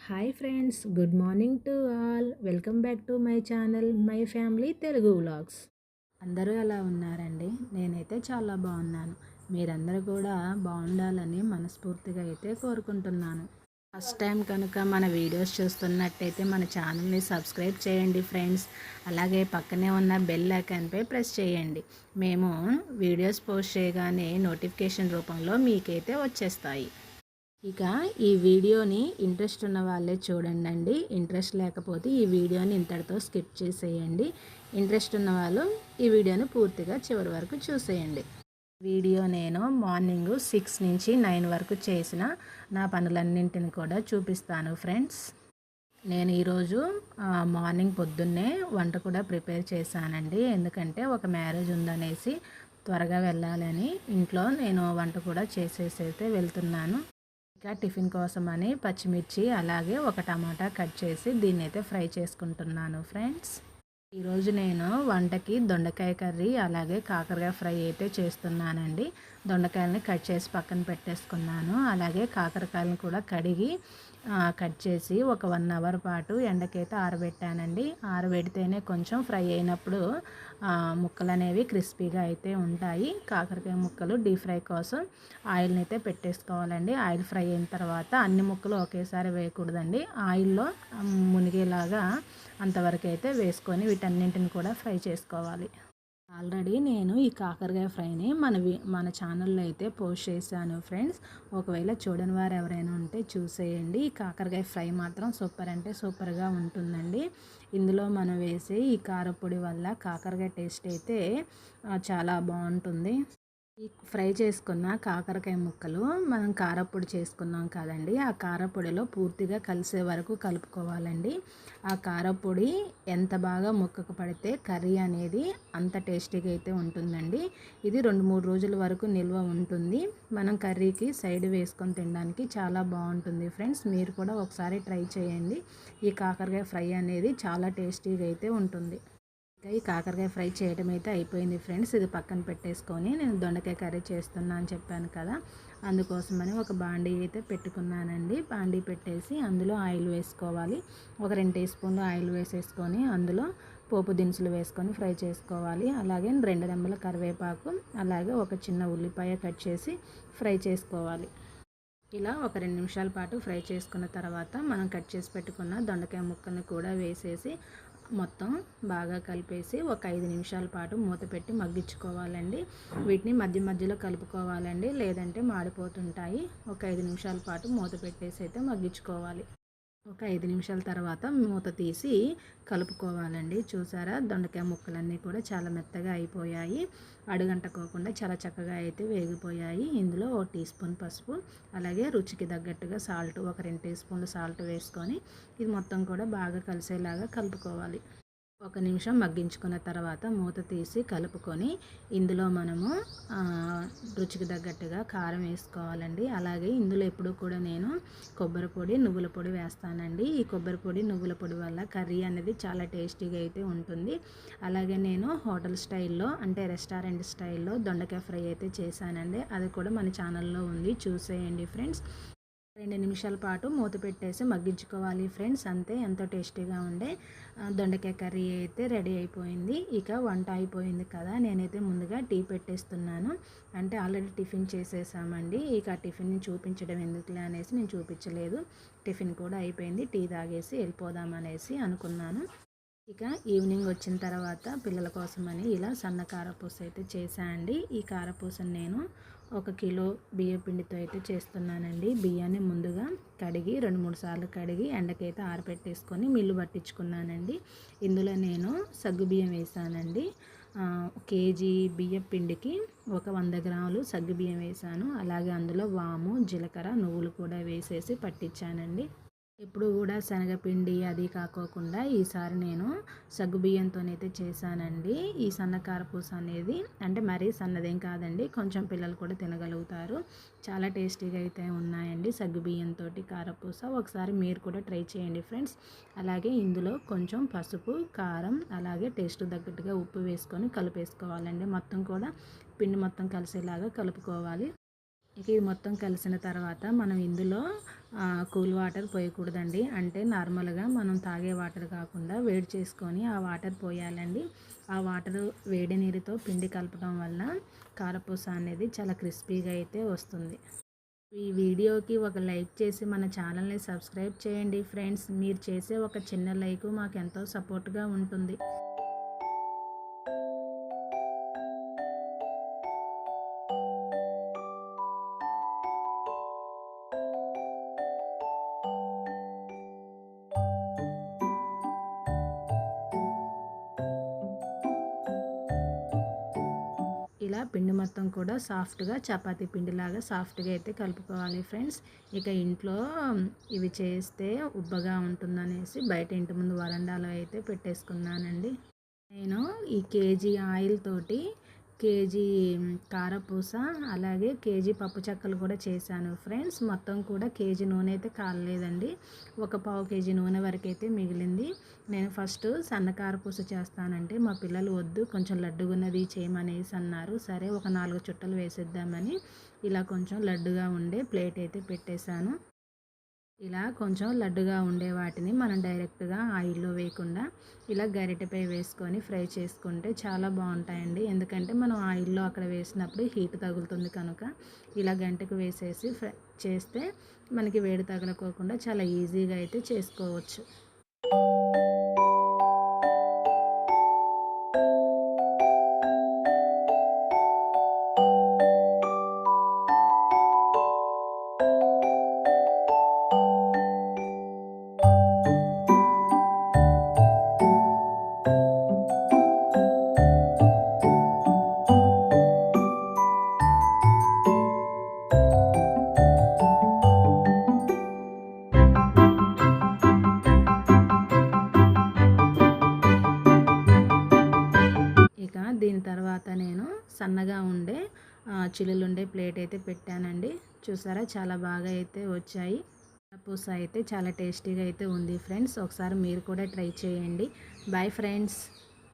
Hi friends, good morning to all. Welcome back to my channel my family Telugu vlogs. అందరూ ఎలా ఉన్నారండి? నేనైతే చాలా బాగున్నాను. మీరందరూ కూడా బాగుండాలని మనస్ఫూర్తిగా అయితే కోరుకుంటున్నాను. ఫస్ట్ టైం కనుక మన వీడియోస్ చూస్తున్నట్టయితే మన ఛానల్ని సబ్స్క్రైబ్ చేయండి ఫ్రెండ్స్. అలాగే పక్కనే ఉన్న బెల్ ఐకాన్పై ప్రెస్ చేయండి. మేము వీడియోస్ పోస్ట్ చేయగానే నోటిఫికేషన్ రూపంలో మీకైతే వచ్చేస్తాయి. ఇక ఈ వీడియోని ఇంట్రెస్ట్ ఉన్న వాళ్ళే చూడండి. ఇంట్రెస్ట్ లేకపోతే ఈ వీడియోని ఇంతటితో స్కిప్ చేసేయండి. ఇంట్రెస్ట్ ఉన్న వాళ్ళు ఈ వీడియోని పూర్తిగా చివరి వరకు చూసేయండి. వీడియో నేను మార్నింగ్ 6 నుంచి 9 వరకు చేసిన నా పనులన్నింటిని కూడా చూపిస్తాను ఫ్రెండ్స్. నేను ఈరోజు మార్నింగ్ పొద్దున్నే వంట కూడా ప్రిపేర్ చేశానండి. ఎందుకంటే ఒక మ్యారేజ్ ఉందనేసి త్వరగా వెళ్ళాలని ఇంట్లో నేను వంట కూడా చేసేసి అయితే వెళ్తున్నాను. ఇంకా టిఫిన్ కోసమని పచ్చిమిర్చి అలాగే ఒక టమాటా కట్ చేసి దీన్ని అయితే ఫ్రై చేసుకుంటున్నాను ఫ్రెండ్స్. ఈరోజు నేను వంటకి దొండకాయ కర్రీ అలాగే కాకరకాయ ఫ్రై అయితే చేస్తున్నానండి. దొండకాయలని కట్ చేసి పక్కన పెట్టేసుకున్నాను. అలాగే కాకరకాయలను కూడా కడిగి కట్ చేసి ఒక 1 అవర్ పాటు ఎండకైతే ఆరబెట్టానండి. ఆరబెడితేనే కొంచెం ఫ్రై అయినప్పుడు ముక్కలు అనేవి క్రిస్పీగా అయితే ఉంటాయి. కాకరకాయ ముక్కలు డీప్ ఫ్రై కోసం ఆయిల్ని అయితే పెట్టేసుకోవాలండి. ఆయిల్ ఫ్రై అయిన తర్వాత అన్ని ముక్కలు ఒకేసారి వేయకూడదండి. ఆయిల్లో మునిగేలాగా అంతవరకు అయితే వేసుకొని వీటన్నింటిని కూడా ఫ్రై చేసుకోవాలి. ఆల్రెడీ నేను ఈ కాకరకాయ ఫ్రైని మన ఛానల్లో అయితే పోస్ట్ చేశాను ఫ్రెండ్స్. ఒకవేళ చూడని వారు ఎవరైనా ఉంటే చూసేయండి. ఈ కాకరకాయ ఫ్రై మాత్రం సూపర్ అంటే సూపర్గా ఉంటుందండి. ఇందులో మనం వేసే ఈ కారపొడి వల్ల కాకరకాయ టేస్ట్ అయితే చాలా బాగుంటుంది. ఈ ఫ్రై చేసుకున్న కాకరకాయ ముక్కలు మనం కారపొడి చేసుకున్నాం కదండి, ఆ కారపొడిలో పూర్తిగా కలిసే వరకు కలుపుకోవాలండి. ఆ కారపొడి ఎంత బాగా ముక్కకు పడితే కర్రీ అనేది అంత టేస్టీగా అయితే ఉంటుందండి. ఇది 2-3 రోజుల వరకు నిల్వ ఉంటుంది. మనం కర్రీకి సైడ్ వేసుకొని తినడానికి చాలా బాగుంటుంది ఫ్రెండ్స్. మీరు కూడా ఒకసారి ట్రై చేయండి. ఈ కాకరకాయ ఫ్రై అనేది చాలా టేస్టీగా అయితే ఉంటుంది. ఈ కాకరకాయ ఫ్రై చేయడం అయితే అయిపోయింది ఫ్రెండ్స్. ఇది పక్కన పెట్టేసుకొని నేను దొండకాయ కర్రీ చేస్తున్నా అని చెప్పాను కదా, అందుకోసమని ఒక బాండీ అయితే పెట్టుకున్నానండి. బాండీ పెట్టేసి అందులో ఆయిల్ వేసుకోవాలి. ఒక 2 టీ స్పూన్లు ఆయిల్ వేసేసుకొని అందులో పోపు దినుసులు వేసుకొని ఫ్రై చేసుకోవాలి. అలాగే 2 రెమ్మల కరివేపాకు అలాగే ఒక చిన్న ఉల్లిపాయ కట్ చేసి ఫ్రై చేసుకోవాలి. ఇలా ఒక 2 నిమిషాల పాటు ఫ్రై చేసుకున్న తర్వాత మనం కట్ చేసి పెట్టుకున్న దొండకాయ ముక్కల్ని కూడా వేసేసి మొత్తం బాగా కలిపేసి ఒక 5 నిమిషాల పాటు మూత పెట్టి మగ్గించుకోవాలండి. వీటిని మధ్య మధ్యలో కలుపుకోవాలండి, లేదంటే మాడిపోతుంటాయి. ఒక 5 నిమిషాల పాటు మూత పెట్టేసి అయితే మగ్గించుకోవాలి. ఒక 5 నిమిషాల తర్వాత మూత తీసి కలుపుకోవాలండి. చూసారా, దొండకాయ ముక్కలన్నీ కూడా చాలా మెత్తగా అయిపోయాయి. అడుగంటకోకుండా చాలా చక్కగా అయితే వేగిపోయాయి. ఇందులో 1 టీ స్పూన్ పసుపు అలాగే రుచికి తగ్గట్టుగా సాల్ట్ ఒక 2 టీ స్పూన్లు సాల్ట్ వేసుకొని ఇది మొత్తం కూడా బాగా కలిసేలాగా కలుపుకోవాలి. 1 నిమిషం మగ్గించుకున్న తర్వాత మూత తీసి కలుపుకొని ఇందులో మనము రుచికి తగ్గట్టుగా కారం వేసుకోవాలండి. అలాగే ఇందులో ఎప్పుడు కూడా నేను కొబ్బరి పొడి నువ్వుల పొడి వేస్తానండి. ఈ కొబ్బరి పొడి నువ్వుల పొడి వల్ల కర్రీ అనేది చాలా టేస్టీగా అయితే ఉంటుంది. అలాగే నేను హోటల్ స్టైల్లో అంటే రెస్టారెంట్ స్టైల్లో దొండకాయ ఫ్రై అయితే చేశానండి. అది కూడా మన ఛానల్లో ఉంది, చూసేయండి ఫ్రెండ్స్. 2 నిమిషాల పాటు మూత పెట్టేసి మగ్గించుకోవాలి ఫ్రెండ్స్. అంతే, ఎంతో టేస్టీగా ఉండే దొండకాయ కర్రీ అయితే రెడీ అయిపోయింది. ఇక వంట అయిపోయింది కదా, నేనైతే ముందుగా టీ పెట్టేస్తున్నాను. అంటే ఆల్రెడీ టిఫిన్ చేసేసామండి. ఇక టిఫిన్ని చూపించడం ఎందుకులే అనేసి నేను చూపించలేదు. టిఫిన్ కూడా అయిపోయింది. టీ తాగేసి వెళ్ళిపోదామనేసి అనుకున్నాను. ఇక ఈవినింగ్ వచ్చిన తర్వాత పిల్లల కోసమని ఇలా సన్న కారపూస అయితే చేశానండి. ఈ కారపూసను నేను 1 కిలో బియ్యం పిండితో అయితే చేస్తున్నానండి. బియ్యాన్ని ముందుగా కడిగి 2-3 సార్లు కడిగి ఎండకైతే ఆరబెట్టేసుకొని మిల్లు పట్టించుకున్నానండి. ఇందులో నేను సగ్గుబియ్యం వేసానండి. కేజీ బియ్యం పిండికి ఒక 100 గ్రాములు సగ్గుబియ్యం వేసాను. అలాగే అందులో వాము జీలకర్ర నువ్వులు కూడా వేసేసి పట్టించానండి. ఎప్పుడు కూడా శనగపిండి అది కాకోకుండా ఈసారి నేను సగ్గుబియ్యంతోనైతే చేశానండి. ఈ సన్న కారపూస అనేది అంటే మరీ సన్నదేం కాదండి, కొంచెం పిల్లలు కూడా తినగలుగుతారు. చాలా టేస్టీగా అయితే ఉన్నాయండి సగ్గుబియ్యంతో కారపూస. ఒకసారి మీరు కూడా ట్రై చేయండి ఫ్రెండ్స్. అలాగే ఇందులో కొంచెం పసుపు కారం అలాగే టేస్ట్ తగ్గట్టుగా ఉప్పు వేసుకొని కలిపేసుకోవాలండి. మొత్తం కూడా పిండి మొత్తం కలిసేలాగా కలుపుకోవాలి. ఇక ఇది మొత్తం కలిసిన తర్వాత మనం ఇందులో కూల్ వాటర్ పోయకూడదండి. అంటే నార్మల్గా మనం తాగే వాటర్ కాకుండా వేడి చేసుకొని ఆ వాటర్ పోయాలండి. ఆ వాటర్ వేడి నీరుతో పిండి కలపడం వల్ల కారపూస అనేది చాలా క్రిస్పీగా అయితే వస్తుంది. ఈ వీడియోకి ఒక లైక్ చేసి మన ఛానల్ని సబ్స్క్రైబ్ చేయండి ఫ్రెండ్స్. మీరు చేసే ఒక చిన్న లైక్ మాకు ఎంతో సపోర్ట్గా ఉంటుంది. ఇలా పిండి మొత్తం కూడా సాఫ్ట్గా చపాతీ పిండిలాగా సాఫ్ట్గా అయితే కలుపుకోవాలి ఫ్రెండ్స్. ఇక ఇంట్లో ఇవి చేస్తే ఉబ్బగా ఉంటుందనేసి బయట ఇంటి ముందు వరండాలో అయితే పెట్టేసుకున్నానండి. నేను ఈ కేజీ ఆయిల్ తోటి కేజీ కారపూస అలాగే కేజీ పప్పు చెక్కలు కూడా చేశాను ఫ్రెండ్స్. మొత్తం కూడా కేజీ నూనె అయితే కాలలేదండి. ఒక పావు కేజీ నూనె వరకు అయితే మిగిలింది. నేను ఫస్ట్ సన్న కారపూస చేస్తానంటే మా పిల్లలు వద్దు కొంచెం లడ్డుగున్నది చేయమనేసి అన్నారు. సరే ఒక 4 చుట్టలు వేసేద్దామని ఇలా కొంచెం లడ్డుగా ఉండే ప్లేట్ అయితే పెట్టేశాను. ఇలా కొంచెం లడ్డుగా ఉండే వాటిని మనం డైరెక్ట్గా ఆయిల్లో వేయకుండా ఇలా గరిటెపై వేసుకొని ఫ్రై చేసుకుంటే చాలా బాగుంటాయండి. ఎందుకంటే మనం ఆయిల్లో అక్కడ వేసినప్పుడు హీట్ తగులుతుంది కనుక ఇలా గంటకు వేసేసి ఫ్రై చేస్తే మనకి వేడి తగలకోకుండా చాలా ఈజీగా అయితే చేసుకోవచ్చు. ఇక దీని తర్వాత నేను సన్నగా ఉండే చిల్లులుండే ప్లేట్ అయితే పెట్టానండి. చూసారా చాలా బాగా అయితే వచ్చాయి. పూస అయితే చాలా టేస్టీగా అయితే ఉంది ఫ్రెండ్స్. ఒకసారి మీరు కూడా ట్రై చేయండి. Boy friends.